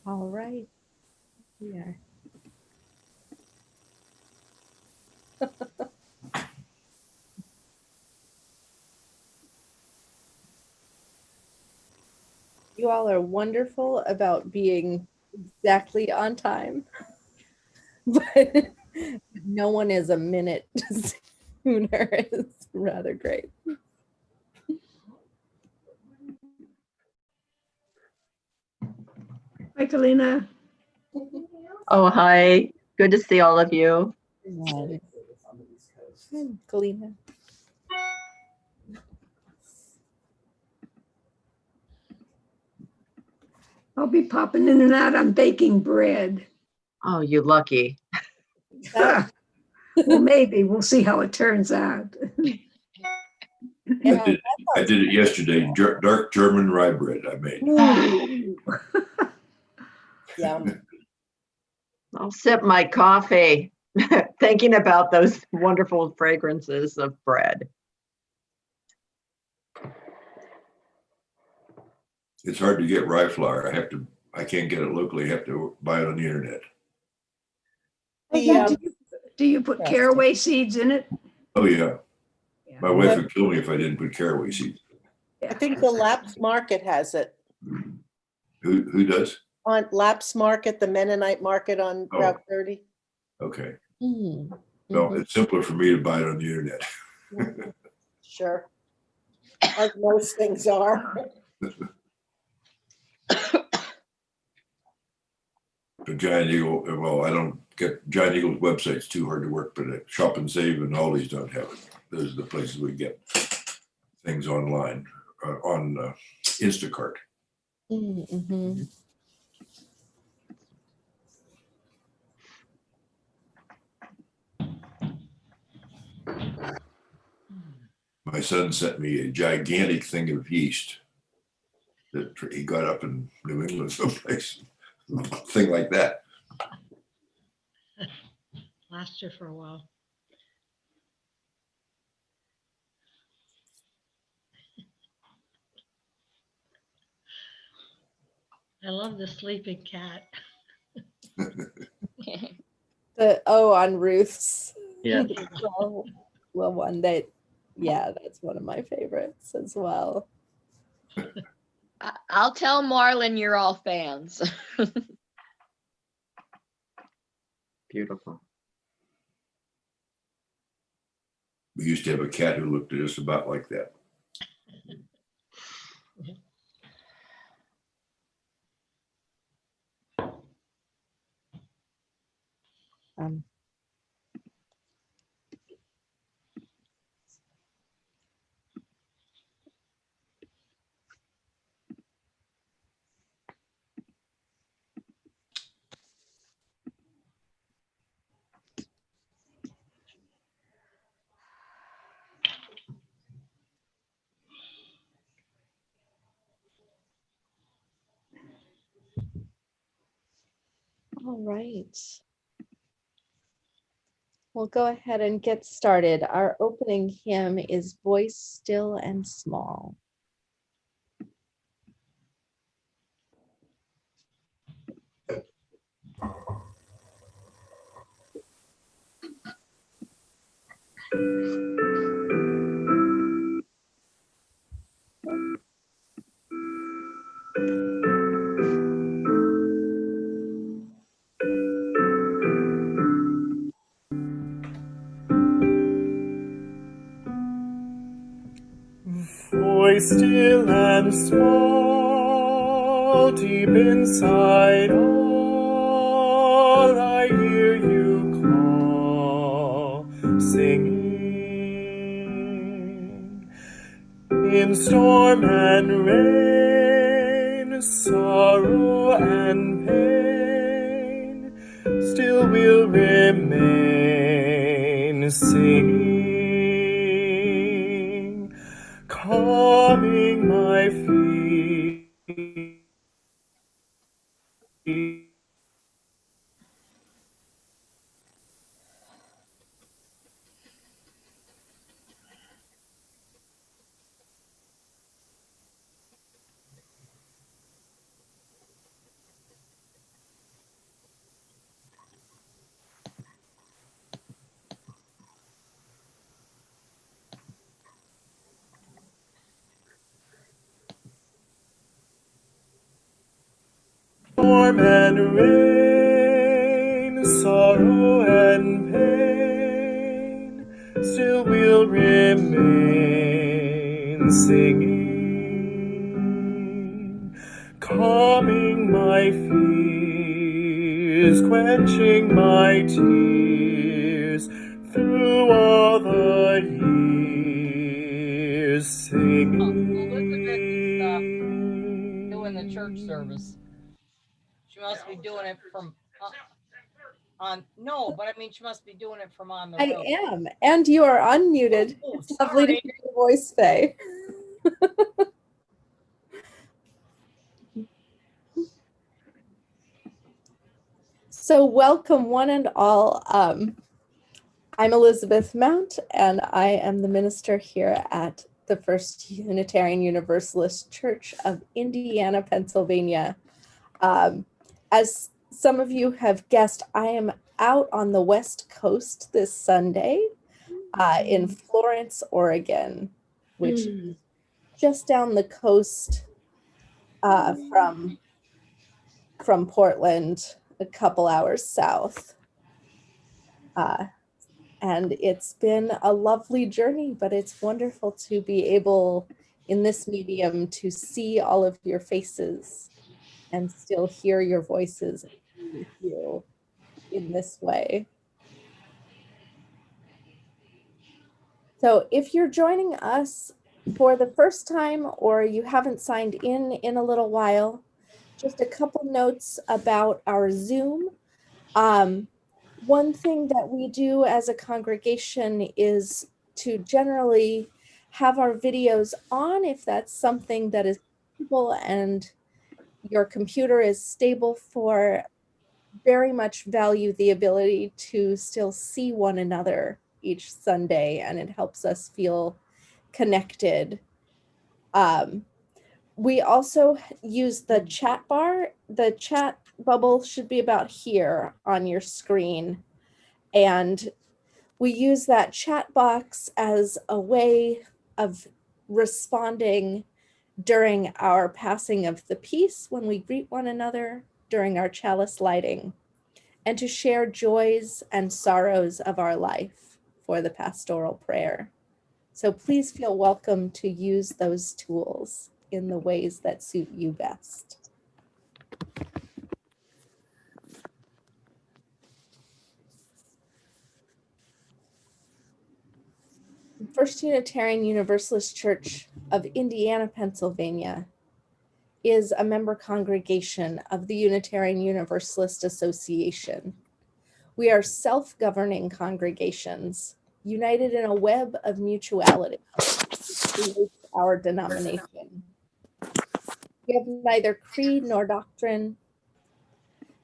All right. Yeah. You all are wonderful about being exactly on time, but no one is a minute sooner. It's rather great. Hi, Kalina. Oh, hi. Good to see all of you. Hi, Galina. I'll be popping in and out. I'm baking bread. Oh, you lucky. That- Well, maybe. We'll see how it turns out. Yeah, I did it yesterday. Dark German rye bread I made. Ooh. Yum. I'll sip my coffee, thinking about those wonderful fragrances of bread. It's hard to get rye flour. I can't get it locally. I have to buy it on the internet. Do you put caraway seeds in it? Oh yeah. Yeah. My wife would kill me if I didn't put caraway seeds. I think the Laps Market has it. Who does? On Laps Market, the Mennonite Market on Oh. Route 30. Okay. Mm. Well, Mhm. it's simpler for me to buy it on the internet. Sure. As most things are. But Giant Eagle, well, I don't get Giant Eagle's website's too hard to work, but Shop and Save and Aldi's don't have it. Those are the places we get things online on Instacart. Mm-hmm. My son sent me a gigantic thing of yeast that he got up in New England someplace, thing like that. Last year for a while. I love the sleeping cat. On Ruth's. Yeah. Well, one that, yeah, that's one of my favorites as well. I'll tell Marlon you're all fans. Beautiful. We used to have a cat who looked at us about like that. Um, all right. We'll go ahead and get started. Our opening hymn is Voice Still and Small. Voice still and small, deep inside all, I hear you call, singing. In storm and rain, sorrow and pain, still will remain, singing. Calming my feet. rain, sorrow and pain, still we'll remain singing, calming my fears, quenching my tears, through all the years, singing. Doing the church service. She must be doing it from on. No, but I mean, she must be doing it from on the I road. am, and you are unmuted. Oh, It's lovely to sorry. hear your voice, Faye. So welcome one and all. I'm Elizabeth Mount, and I am the minister here at the First Unitarian Universalist Church of Indiana, Pennsylvania. As some of you have guessed, I am out on the West Coast this Sunday in Florence, Oregon, which is just down the coast from Portland, a couple hours south. And it's been a lovely journey, but it's wonderful to be able in this medium to see all of your faces and still hear your voices and be with you in this way. So if you're joining us for the first time or you haven't signed in a little while, just a couple notes about our Zoom. One thing that we do as a congregation is to generally have our videos on if that's something that is possible and your computer is stable for. Very much value the ability to still see one another each Sunday, and it helps us feel connected. We also use the chat bar. The chat bubble should be about here on your screen. And we use that chat box as a way of responding during our passing of the peace when we greet one another during our chalice lighting, and to share joys and sorrows of our life for the pastoral prayer. So please feel welcome to use those tools in the ways that suit you best. First Unitarian Universalist Church of Indiana, Pennsylvania is a member congregation of the Unitarian Universalist Association. We are self-governing congregations united in a web of mutuality, which creates our denomination. We have neither creed nor doctrine,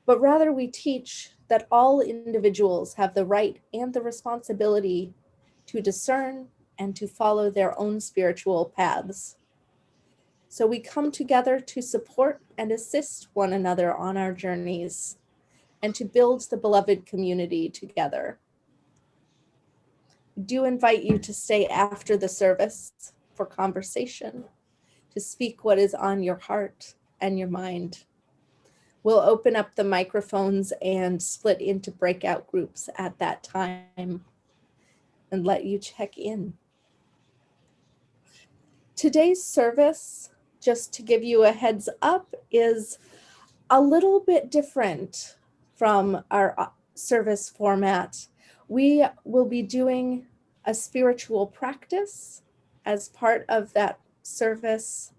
but rather we teach that all individuals have the right and the responsibility to discern and to follow their own spiritual paths. So we come together to support and assist one another on our journeys and to build the beloved community together. I do invite you to stay after the service for conversation, to speak what is on your heart and your mind. We'll open up the microphones and split into breakout groups at that time and let you check in. Today's service, just to give you a heads up, is a little bit different from our service format. We will be doing a spiritual practice as part of that service.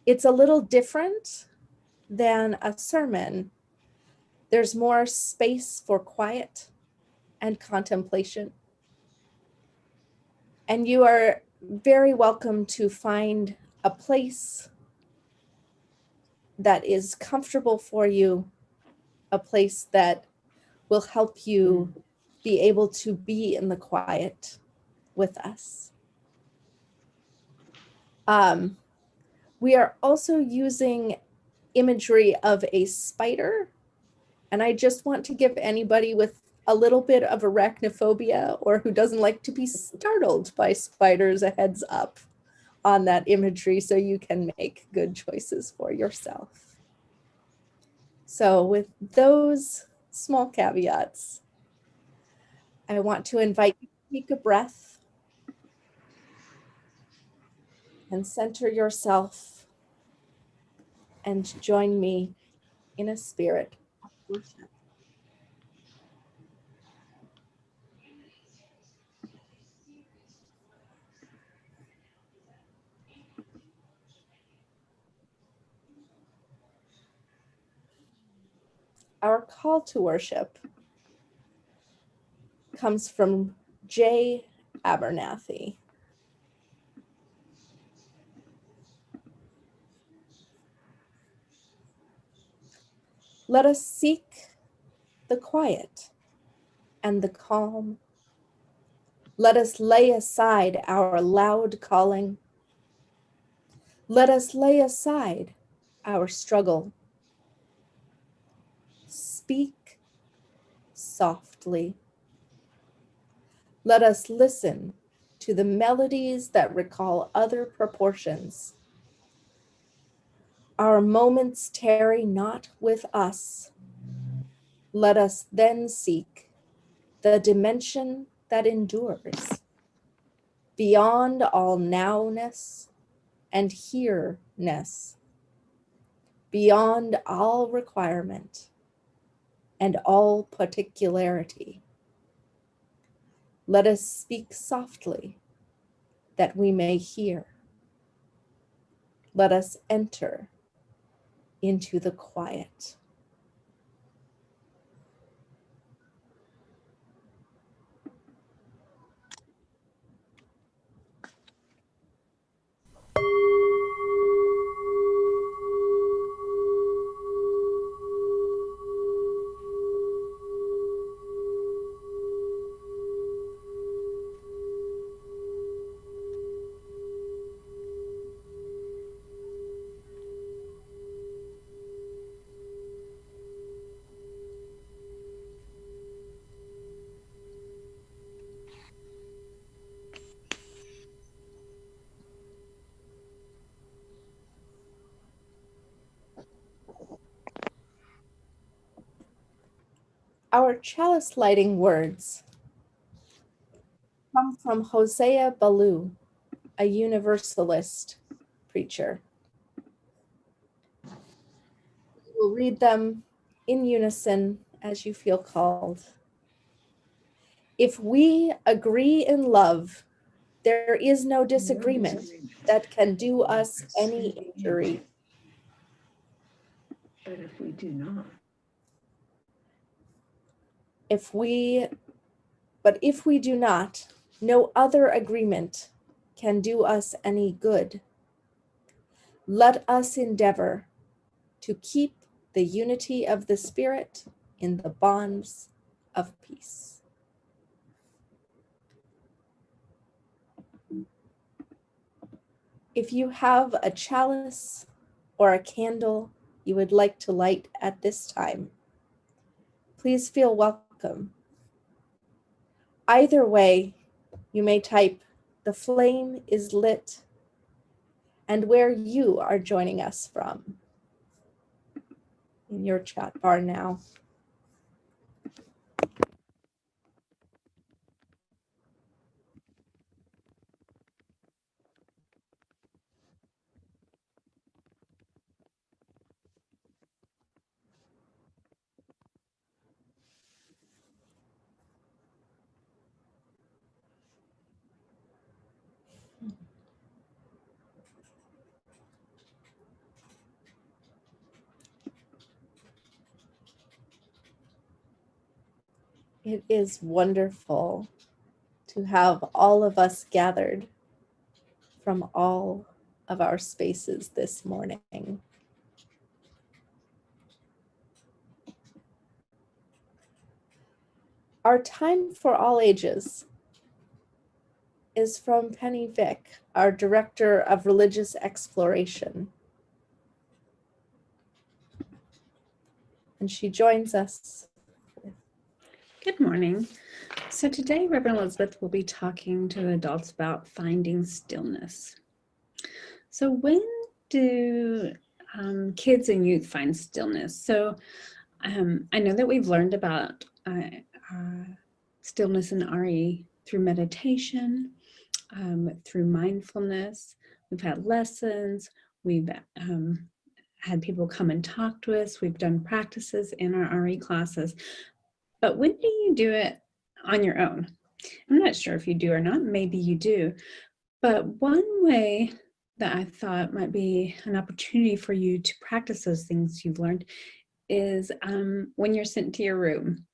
It's a little different than a sermon. There's more space for quiet and contemplation. And you are very welcome to find a place that is comfortable for you, a place that will help you be able to be in the quiet with us. We are also using imagery of a spider, and I just want to give anybody with a little bit of arachnophobia or who doesn't like to be startled by spiders a heads up on that imagery so you can make good choices for yourself. So with those small caveats, I want to invite you to take a breath and center yourself and join me in a spirit of worship. Our call to worship comes from J. Abernathy. Let us seek the quiet and the calm. Let us lay aside our loud calling. Let us lay aside our struggle. Speak softly. Let us listen to the melodies that recall other proportions. Our moments tarry not with us. Let us then seek the dimension that endures, beyond all nowness and here-ness, beyond all requirement and all particularity. Let us speak softly that we may hear. Let us enter into the quiet. Our chalice lighting words come from Hosea Ballou, a Universalist preacher. We will read them in unison as you feel called. If we agree in love, there is no disagreement that can do us any injury. But if we do not, But if we do not, no other agreement can do us any good. Let us endeavor to keep the unity of the Spirit in the bonds of peace. If you have a chalice or a candle you would like to light at this time, please feel welcome. Either way, you may type "the flame is lit" and where you are joining us from in your chat bar now. It is wonderful to have all of us gathered from all of our spaces this morning. Our time for all ages is from Penny Vick, our Director of Religious Exploration. And she joins us. Good morning. So today, Reverend Elizabeth will be talking to adults about finding stillness. So when do kids and youth find stillness. So I know that we've learned about stillness in RE through meditation, through mindfulness. We've had lessons. We've had people come and talk to us. We've done practices in our RE classes. But when do you do it on your own? I'm not sure if you do or not. Maybe you do. But one way that I thought might be an opportunity for you to practice those things you've learned is when you're sent to your room.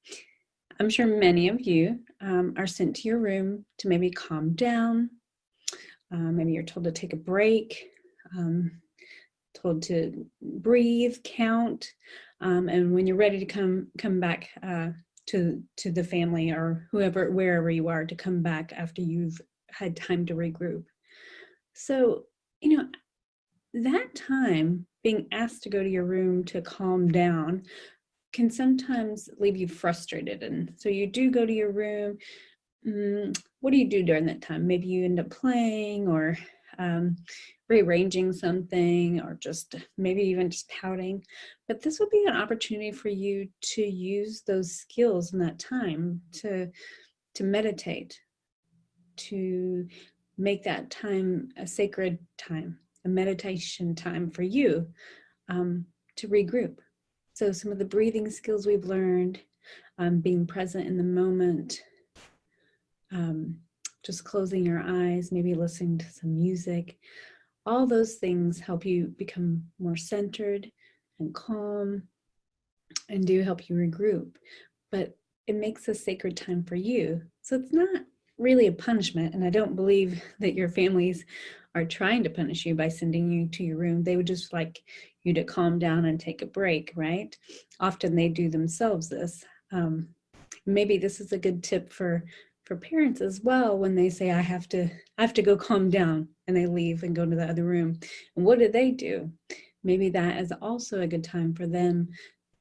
I'm sure many of you are sent to your room to maybe calm down. Maybe you're told to take a break, told to breathe, count, and when you're ready to come back to the family or wherever you are, to come back after you've had time to regroup. So, that time, being asked to go to your room to calm down, can sometimes leave you frustrated. And so you do go to your room. What do you do during that time? Maybe you end up playing or rearranging something, or just maybe even just pouting. But this would be an opportunity for you to use those skills in that time to meditate, to make that time a sacred time, a meditation time for you, to regroup. So some of the breathing skills we've learned, being present in the moment, just closing your eyes, maybe listening to some music, all those things help you become more centered and calm and do help you regroup. But it makes a sacred time for you. So it's not really a punishment. And I don't believe that your families are trying to punish you by sending you to your room. They would just like you to calm down and take a break, right? Often they do themselves this. Maybe this is a good tip for parents as well, when they say, I have to go calm down, and they leave and go to the other room. And what do? Maybe that is also a good time for them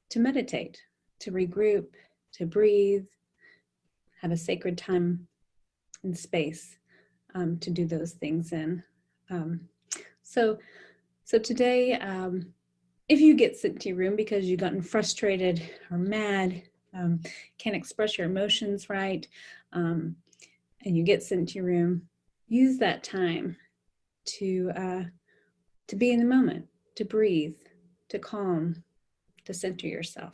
to meditate, to regroup, to breathe, have a sacred time and space to do those things in. So today, if you get sent to your room because you've gotten frustrated or mad, can't express your emotions right, and you get sent to your room, use that time to be in the moment, to breathe, to calm, to center yourself.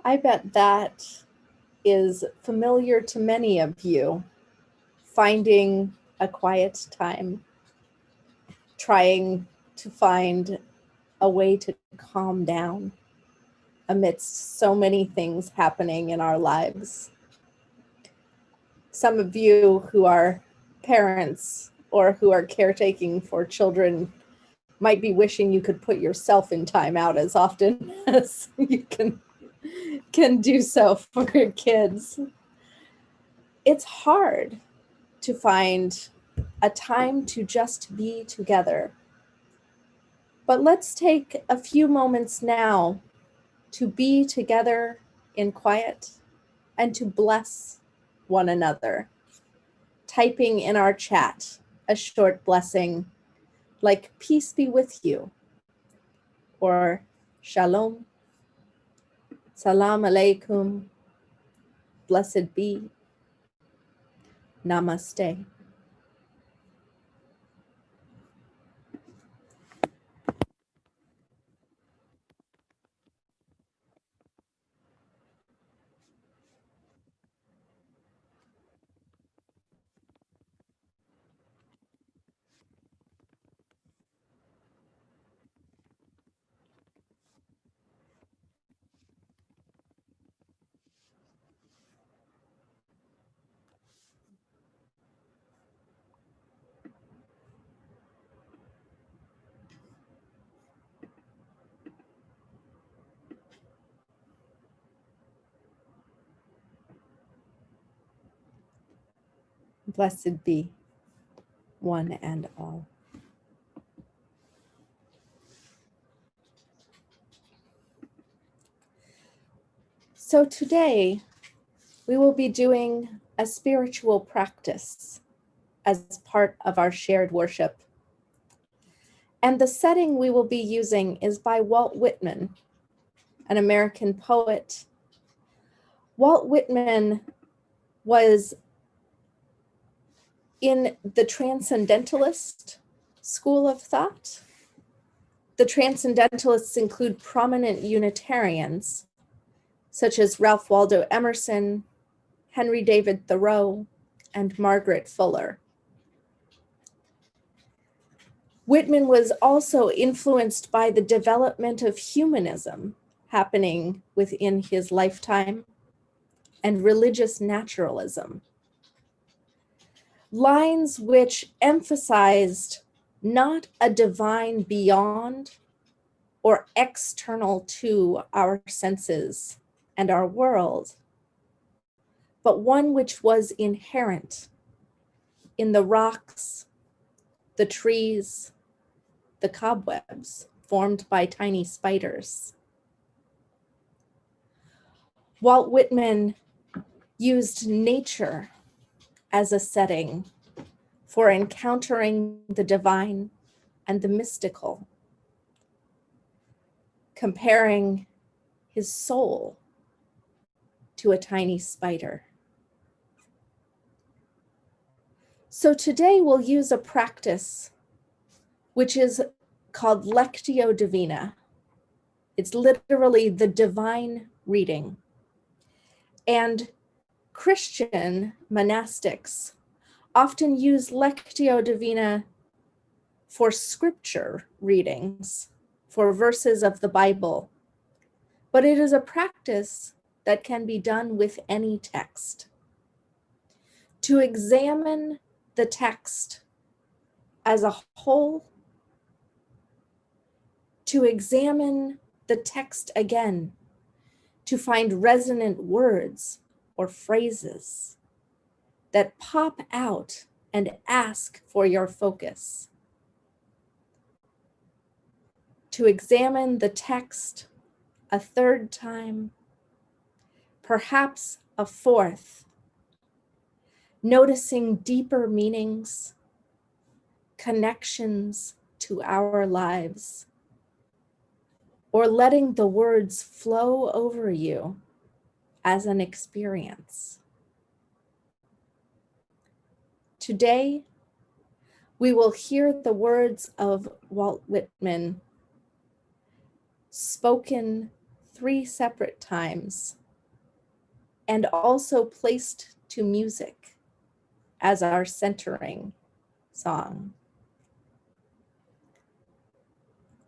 I bet that is familiar to many of you, finding a quiet time, trying to find a way to calm down amidst so many things happening in our lives. Some of you who are parents or who are caretaking for children might be wishing you could put yourself in timeout as often as you can do so for your kids. It's hard to find a time to just be together. But let's take a few moments now to be together in quiet and to bless one another. Typing in our chat a short blessing like peace be with you, or shalom, salam alaikum, blessed be, namaste. Blessed be one and all. So today, we will be doing a spiritual practice as part of our shared worship. And the setting we will be using is by Walt Whitman, an American poet. Walt Whitman was in the Transcendentalist school of thought. The Transcendentalists include prominent Unitarians, such as Ralph Waldo Emerson, Henry David Thoreau, and Margaret Fuller. Whitman was also influenced by the development of humanism happening within his lifetime and religious naturalism. Lines which emphasized not a divine beyond or external to our senses and our world, but one which was inherent in the rocks, the trees, the cobwebs formed by tiny spiders. Walt Whitman used nature as a setting for encountering the divine and the mystical, comparing his soul to a tiny spider. So today we'll use a practice which is called Lectio Divina. It's literally the divine reading. And Christian monastics often use Lectio Divina for scripture readings, for verses of the Bible. But it is a practice that can be done with any text. To examine the text as a whole, to examine the text again, to find resonant words or phrases that pop out and ask for your focus. To examine the text a third time, perhaps a fourth, noticing deeper meanings, connections to our lives, or letting the words flow over you as an experience. Today, we will hear the words of Walt Whitman spoken 3 separate times and also placed to music as our centering song.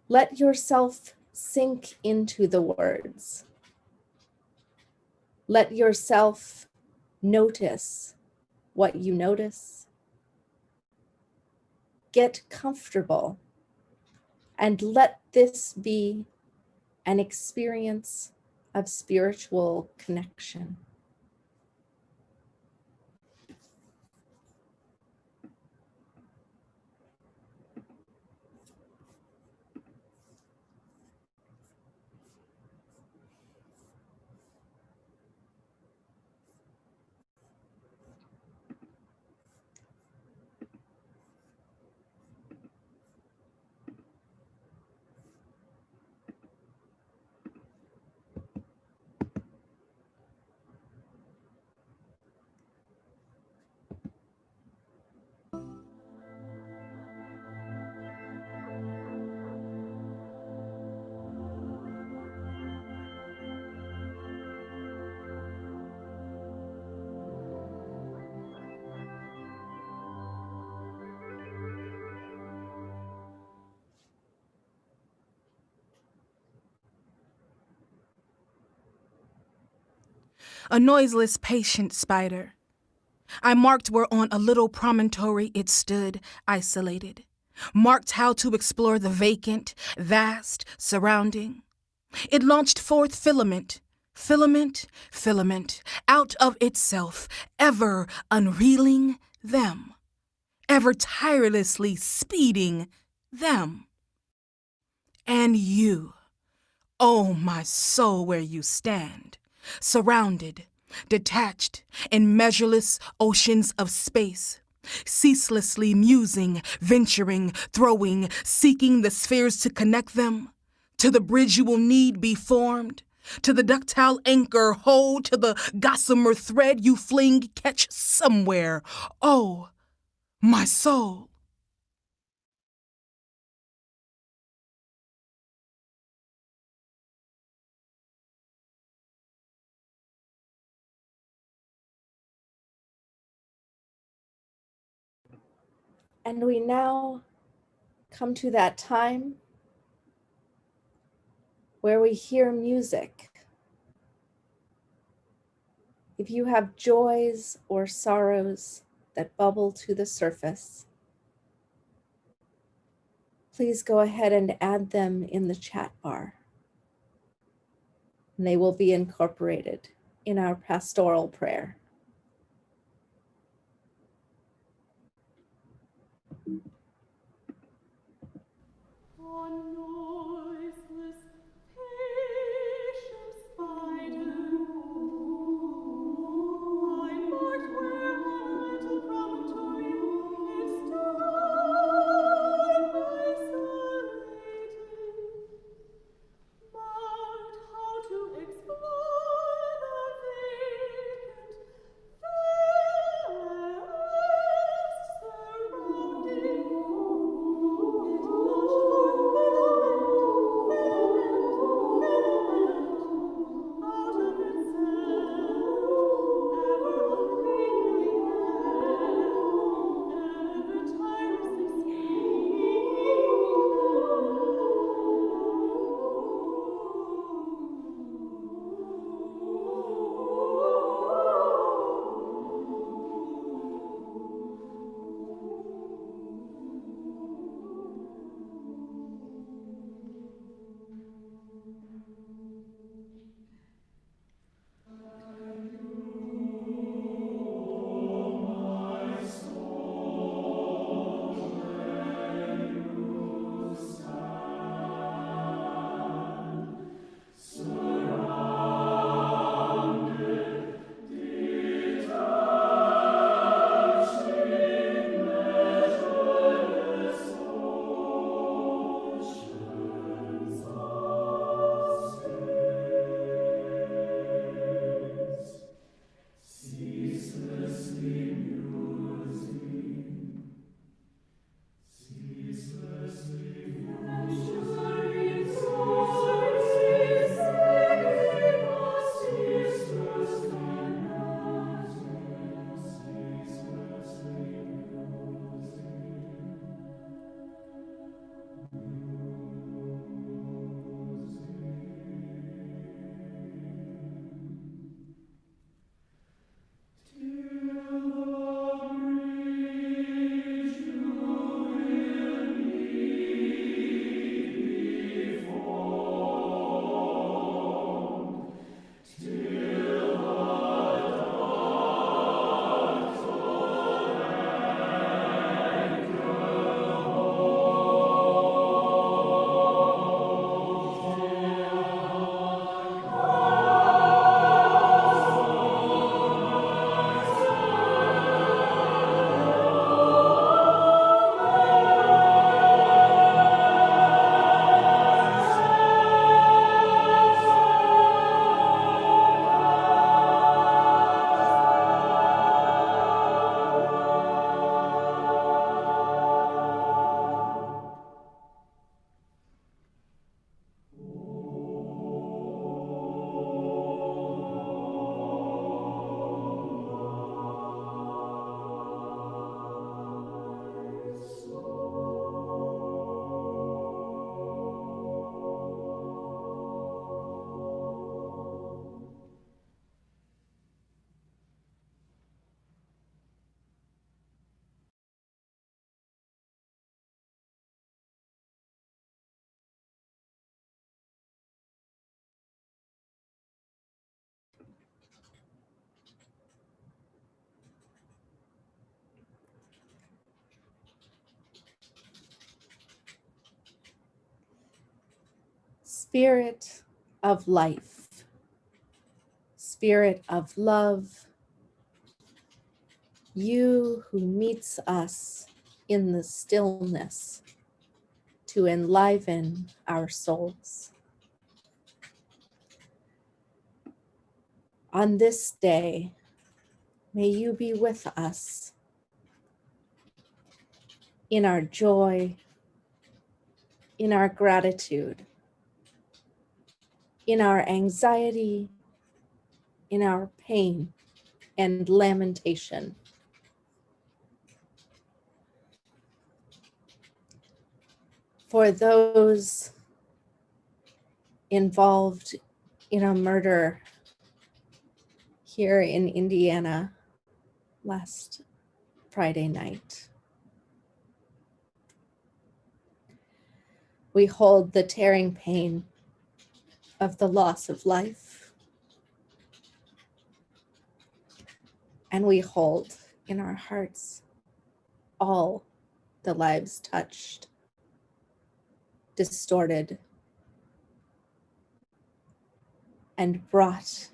Let yourself sink into the words. Let yourself notice what you notice. Get comfortable and let this be an experience of spiritual connection. A noiseless, patient spider. I marked where on a little promontory it stood, isolated. Marked how to explore the vacant, vast surrounding. It launched forth filament, filament, filament, out of itself, ever unreeling them, ever tirelessly speeding them. And you, oh my soul, where you stand, surrounded, detached in measureless oceans of space, ceaselessly musing, venturing, throwing, seeking the spheres to connect them, to the bridge you will need be formed, to the ductile anchor hold, to the gossamer thread you fling catch somewhere. Oh, my soul. And we now come to that time where we hear music. If you have joys or sorrows that bubble to the surface, please go ahead and add them in the chat bar. And they will be incorporated in our pastoral prayer. Noiseless, patient spider, I marked where on a little promontory it stood, isolated, marked how to explore the vacant, vast surrounding. It launched forth filament, out of itself, ever unweariedly ever tirelessly Spirit of life, Spirit of love, you who meets us in the stillness to enliven our souls. On this day, may you be with us in our joy, in our gratitude, in our anxiety, in our pain and lamentation. For those involved in a murder here in Indiana last Friday night, we hold the tearing pain of the loss of life, and we hold in our hearts all the lives touched, distorted, and brought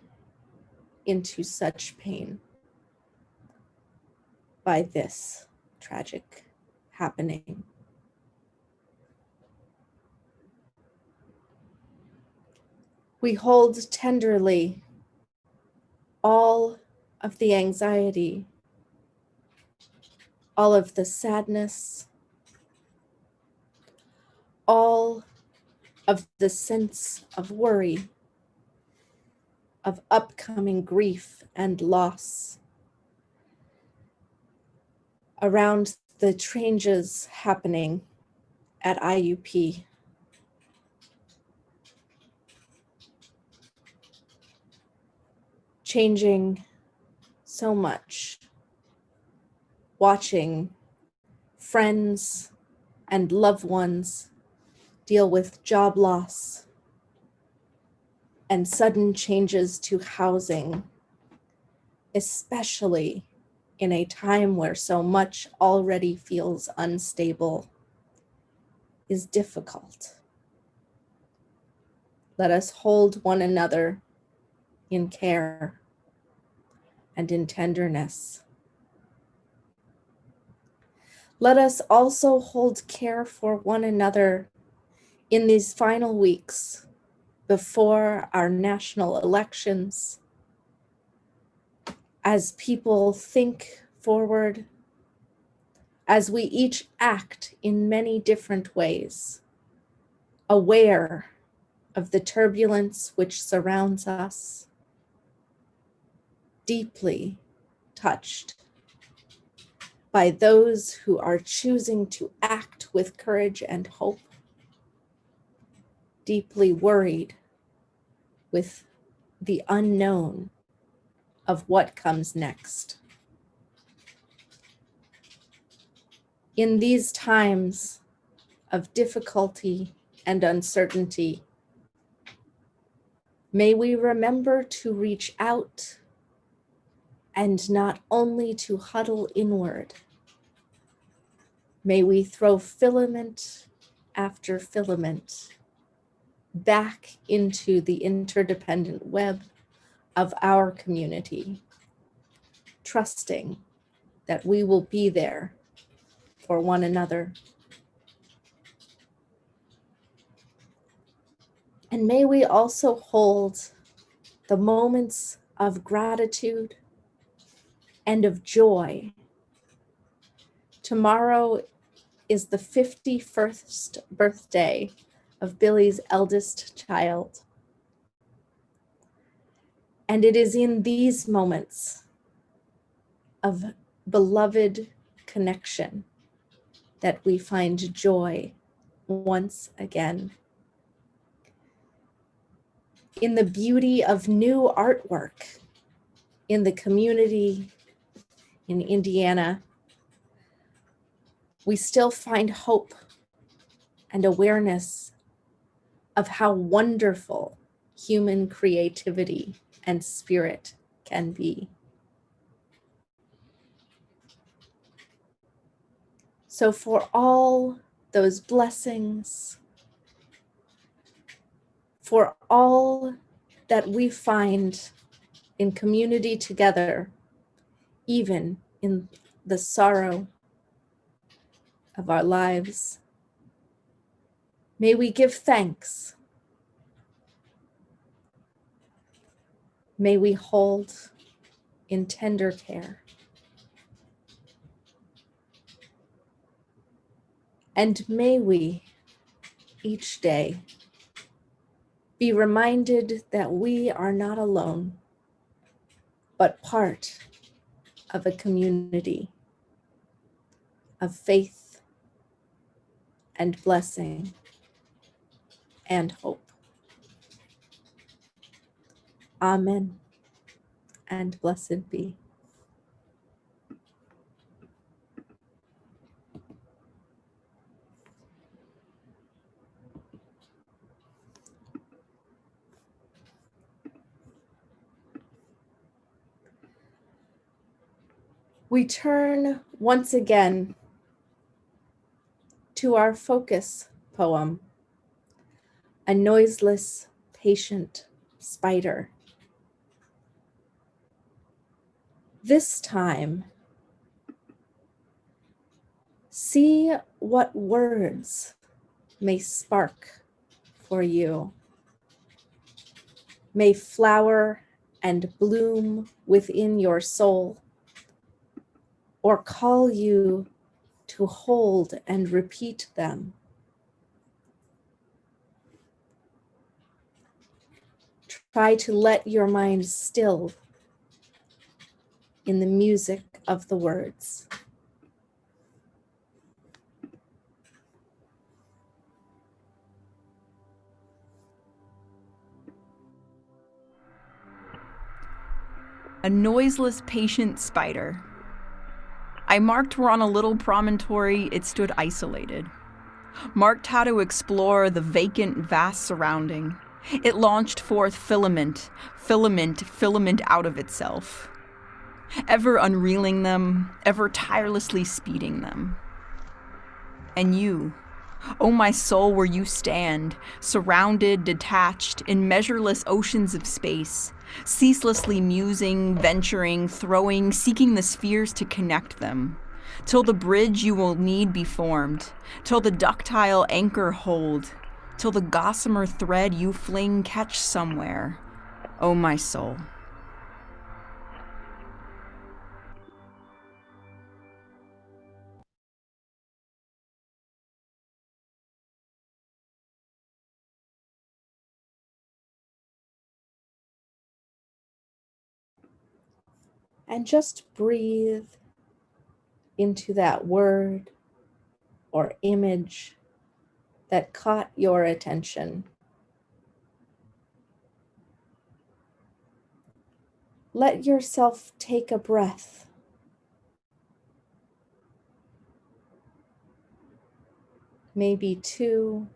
into such pain by this tragic happening. We hold tenderly all of the anxiety, all of the sadness, all of the sense of worry, of upcoming grief and loss around the changes happening at IUP. Changing so much, watching friends and loved ones deal with job loss and sudden changes to housing, especially in a time where so much already feels unstable, is difficult. Let us hold one another in care and in tenderness. Let us also hold care for one another in these final weeks before our national elections, as people think forward, as we each act in many different ways, aware of the turbulence which surrounds us, deeply touched by those who are choosing to act with courage and hope, deeply worried with the unknown of what comes next. In these times of difficulty and uncertainty, may we remember to reach out and not only to huddle inward. May we throw filament after filament back into the interdependent web of our community, trusting that we will be there for one another. And may we also hold the moments of gratitude and of joy. Tomorrow is the 51st birthday of Billy's eldest child. And it is in these moments of beloved connection that we find joy once again. In the beauty of new artwork in the community in Indiana, we still find hope and awareness of how wonderful human creativity and spirit can be. So for all those blessings, for all that we find in community together, even in the sorrow of our lives. May we give thanks. May we hold in tender care. And may we each day be reminded that we are not alone, but part of a community of faith and blessing and hope. Amen, and blessed be. We turn once again to our focus poem, A Noiseless, Patient Spider. This time, see what words may spark for you, may flower and bloom within your soul, or call you to hold and repeat them. Try to let your mind still in the music of the words. A noiseless, patient spider. I marked where on a little promontory it stood isolated. Marked how to explore the vacant, vast surrounding. It launched forth filament, filament, filament out of itself. Ever unreeling them, ever tirelessly speeding them. And you, oh my soul, where you stand, surrounded, detached, in measureless oceans of space, ceaselessly musing, venturing, throwing, seeking the spheres to connect them, till the bridge you will need be formed, till the ductile anchor hold, till the gossamer thread you fling catch somewhere, oh my soul. And just breathe into that word or image that caught your attention. Let yourself take a breath. Maybe two.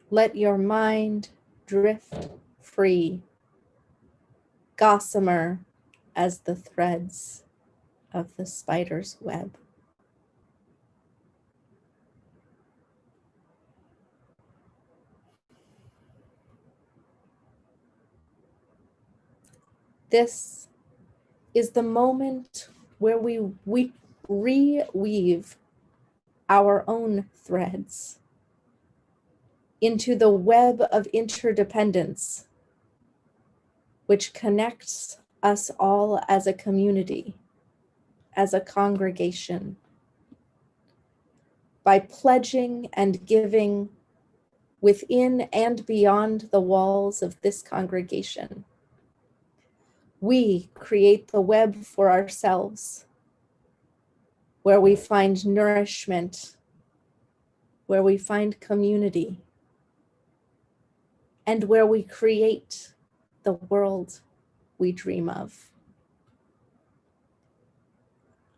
Let your mind drift free, gossamer as the threads of the spider's web. This is the moment where we reweave our own threads into the web of interdependence, which connects us all as a community, as a congregation, by pledging and giving within and beyond the walls of this congregation. We create the web for ourselves, where we find nourishment, where we find community, and where we create the world we dream of.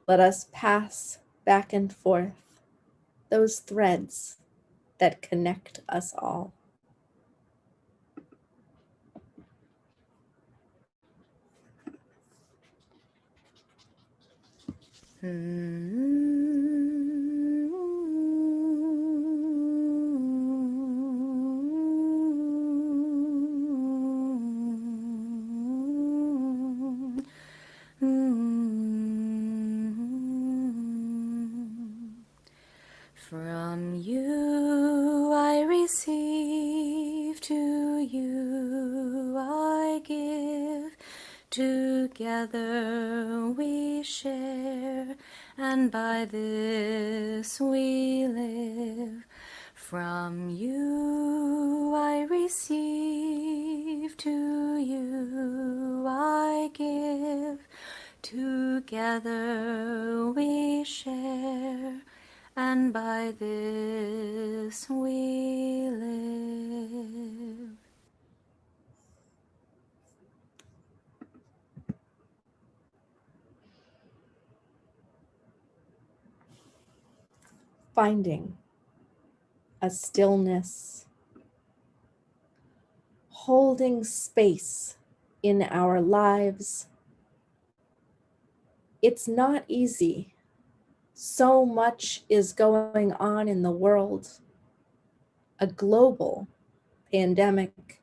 Let us pass back and forth those threads that connect us all. Thank From you I receive, to you I give. Together we share, and by this we live. From you I receive, to you I give. Together we share, and by this we live. Finding a stillness, holding space in our lives. It's not easy. So much is going on in the world. A global pandemic,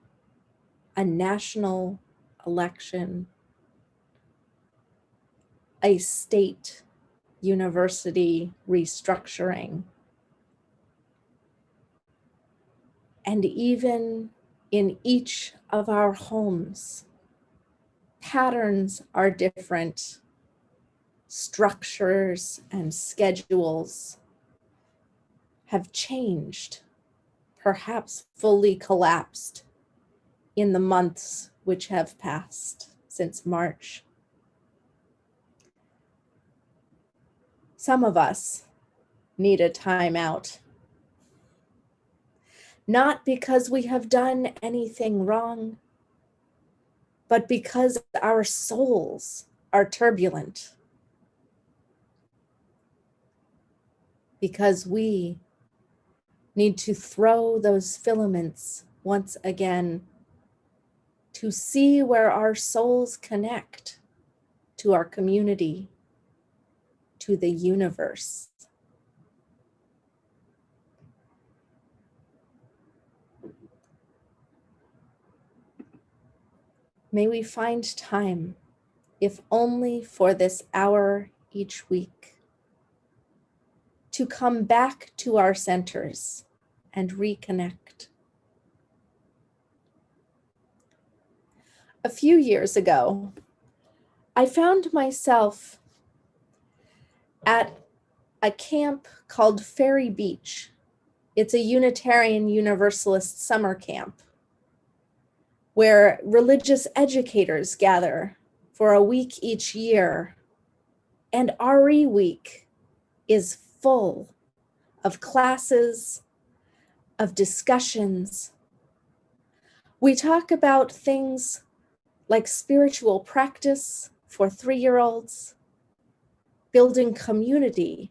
a national election, a state university restructuring, and even in each of our homes, patterns are different, structures and schedules have changed, perhaps fully collapsed in the months which have passed since March. Some of us need a timeout, not because we have done anything wrong, but because our souls are turbulent, because we need to throw those filaments once again to see where our souls connect to our community, to the universe. May we find time, if only for this hour each week, to come back to our centers and reconnect. A few years ago, I found myself at a camp called Ferry Beach. It's a Unitarian Universalist summer camp where religious educators gather for a week each year. And RE Week is full of classes, of discussions. We talk about things like spiritual practice for 3-year-olds, building community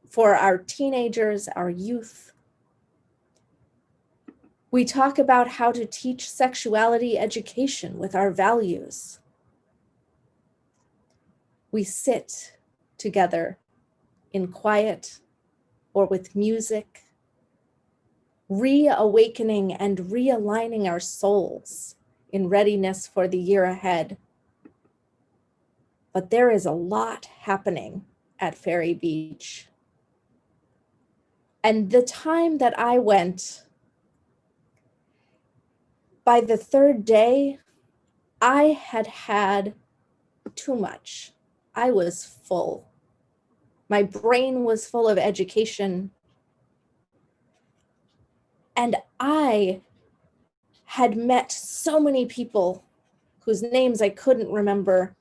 for our teenagers, our youth. We talk about how to teach sexuality education with our values. We sit together in quiet or with music, reawakening and realigning our souls in readiness for the year ahead. But there is a lot happening at Ferry Beach. And the time that I went, by the third day, I had had too much. I was full. My brain was full of education. And I had met so many people whose names I couldn't remember.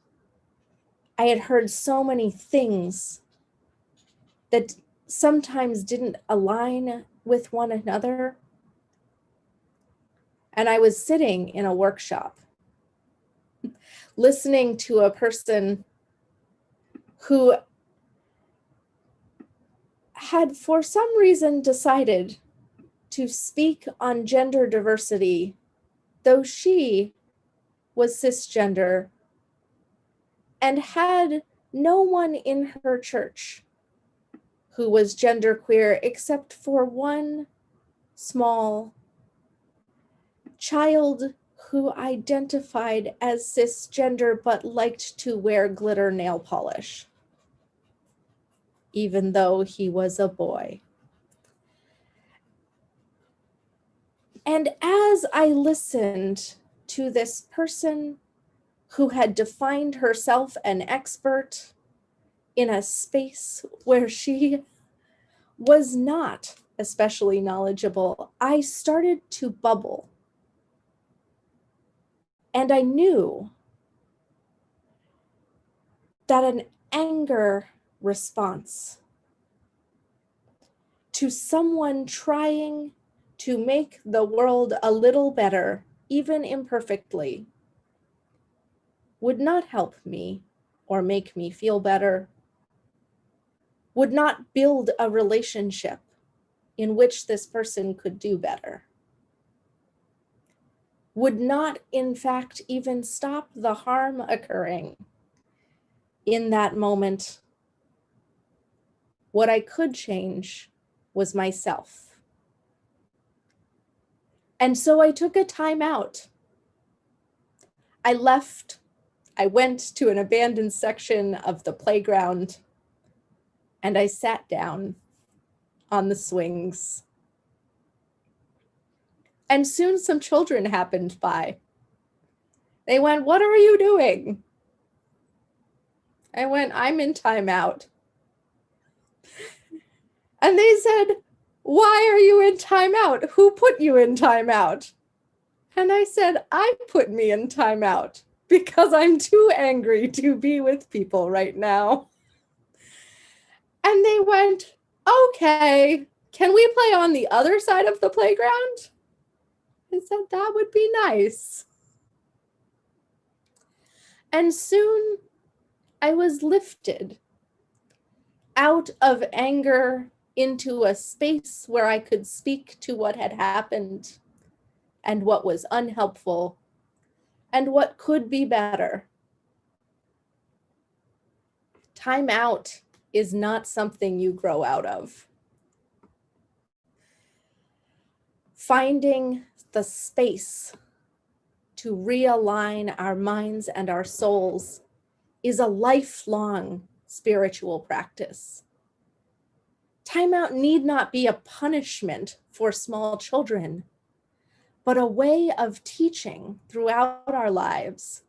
I had heard so many things that sometimes didn't align with one another. And I was sitting in a workshop, listening to a person who had for some reason decided to speak on gender diversity, though she was cisgender and had no one in her church who was genderqueer except for one small child who identified as cisgender but liked to wear glitter nail polish. even though he was a boy. And as I listened to this person who had defined herself an expert in a space where she was not especially knowledgeable, I started to bubble. And I knew that an anger response to someone trying to make the world a little better, even imperfectly, would not help me or make me feel better, would not build a relationship in which this person could do better, would not, in fact, even stop the harm occurring in that moment. What I could change was myself. And so I took a time out. I left. I went to an abandoned section of the playground and I sat down on the swings. And soon some children happened by. They went, "What are you doing?" I went, "I'm in timeout." And they said, "Why are you in timeout? Who put you in timeout?" And I said, "I put me in timeout because I'm too angry to be with people right now." And they went, "Okay, can we play on the other side of the playground?" I said, "That would be nice." And soon I was lifted out of anger into a space where I could speak to what had happened and what was unhelpful and what could be better. Time out is not something you grow out of. Finding the space to realign our minds and our souls is a lifelong spiritual practice. Timeout need not be a punishment for small children, but a way of teaching throughout our lives.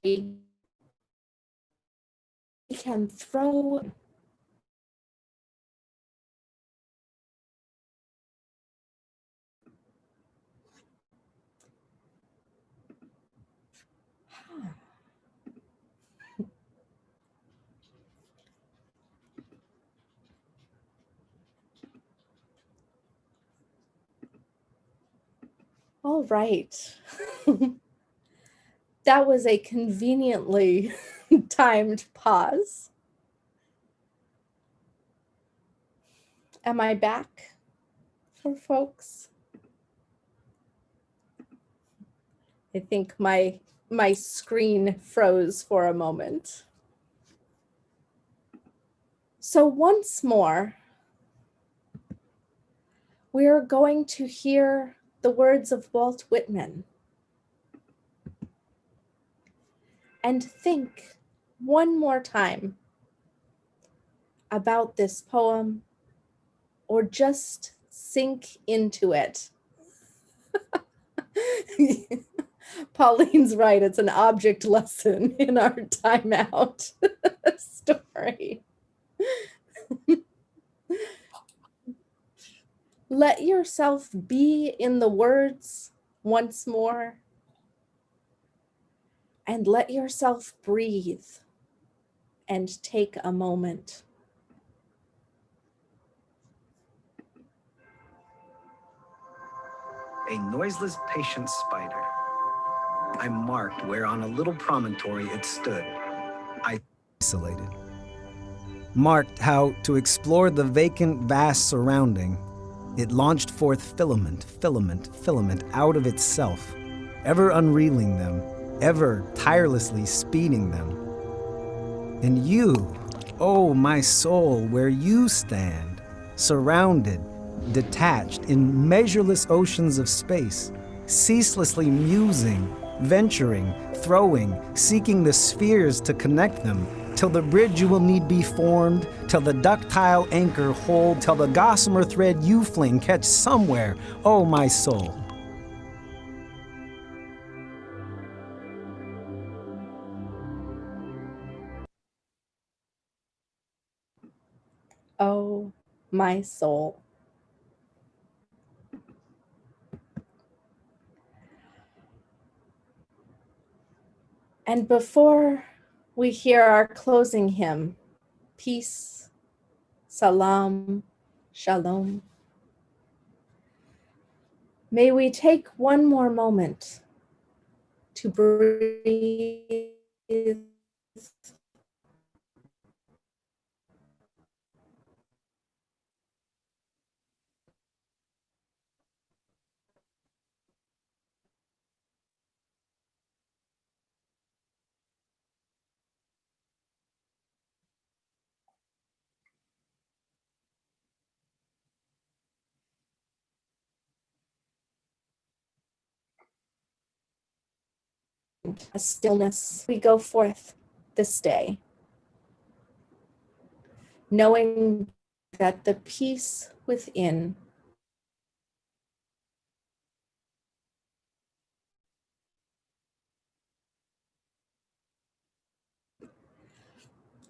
We can throw all right. That was a conveniently timed pause. Am I back for folks? I think my screen froze for a moment. So once more, we're going to hear the words of Walt Whitman and think one more time about this poem, or just sink into it. Pauline's right, it's an object lesson in our timeout story. Let yourself be in the words once more, and let yourself breathe and take a moment. A noiseless patient spider. I marked where on a little promontory it stood. I isolated. Marked how, to explore the vacant, vast surrounding, it launched forth filament, filament, filament out of itself, ever unreeling them, ever tirelessly speeding them. And you, oh my soul, where you stand, surrounded, detached in measureless oceans of space, ceaselessly musing, venturing, throwing, seeking the spheres to connect them, till the bridge you will need be formed, till the ductile anchor hold, till the gossamer thread you fling catch somewhere, oh my soul. Oh, my soul. And before we hear our closing hymn, peace, salam, shalom, may we take one more moment to breathe a stillness. We go forth this day, knowing that the peace within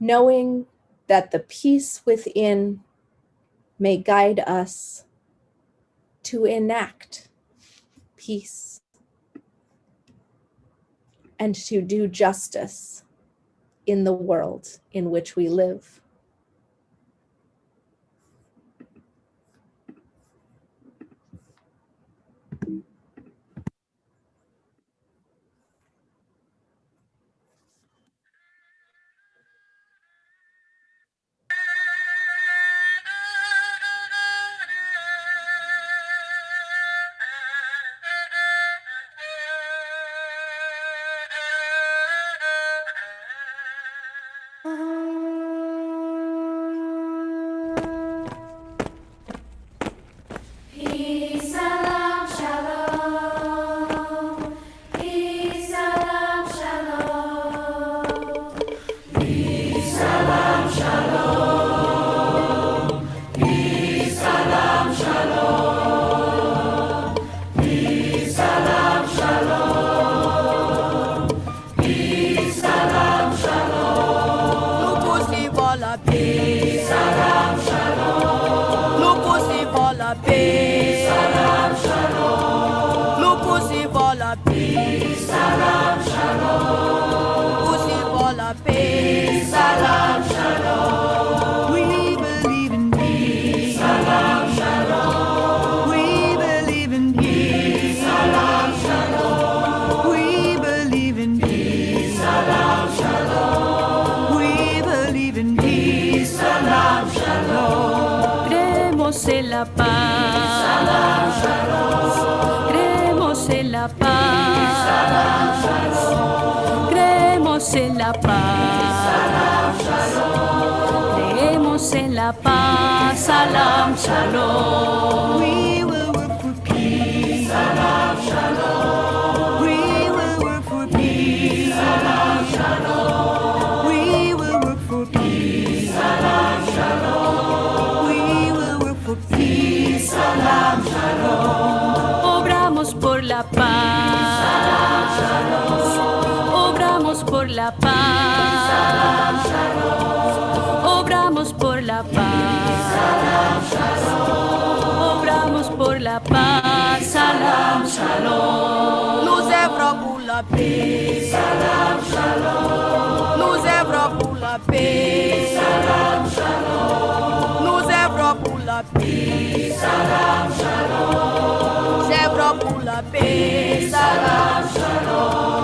knowing that the peace within may guide us to enact peace and to do justice in the world in which we live. Peace, salam, shalom. Peace, salam, shalom. Peace, salam, shalom. Peace, salam, shalom. Peace, salam, shalom. Peace, salam, shalom. Lukusi vola Peace, salam, shalom. Lukusi vola Peace, salam, shalom. Lukusi vola Peace, salam, shalom. Lukusi vola Peace, salam, shalom. We believe in Peace, salam, shalom. We believe in Peace, salam, shalom. We believe in Peace, salam, shalom. We believe in Peace, salam, shalom. Creemos en la paz. Salam, shalom. Creemos en la paz. Salam, shalom. Creemos en la paz. Salam, shalom. Creemos en la paz. Salam, shalom. We will work for peace. Salam, shalom. We will work for peace. Salam, shalom. We will work for peace. Salam, shalom. We will work for peace. Salam, shalom. Obramos por la paz. Salam, shalom. Obramos por la paz. Salam, shalom. Obramos por la paz. Salam, shalom. Obramos por la paz. Salam, shalom. Nous œuvrons pour la paix. Salam, shalom. Nous œuvrons pour la paix. Salam, shalom. Nous œuvrons pour la paix. Salam, shalom. Nous œuvrons pour la paix. Salam, shalom.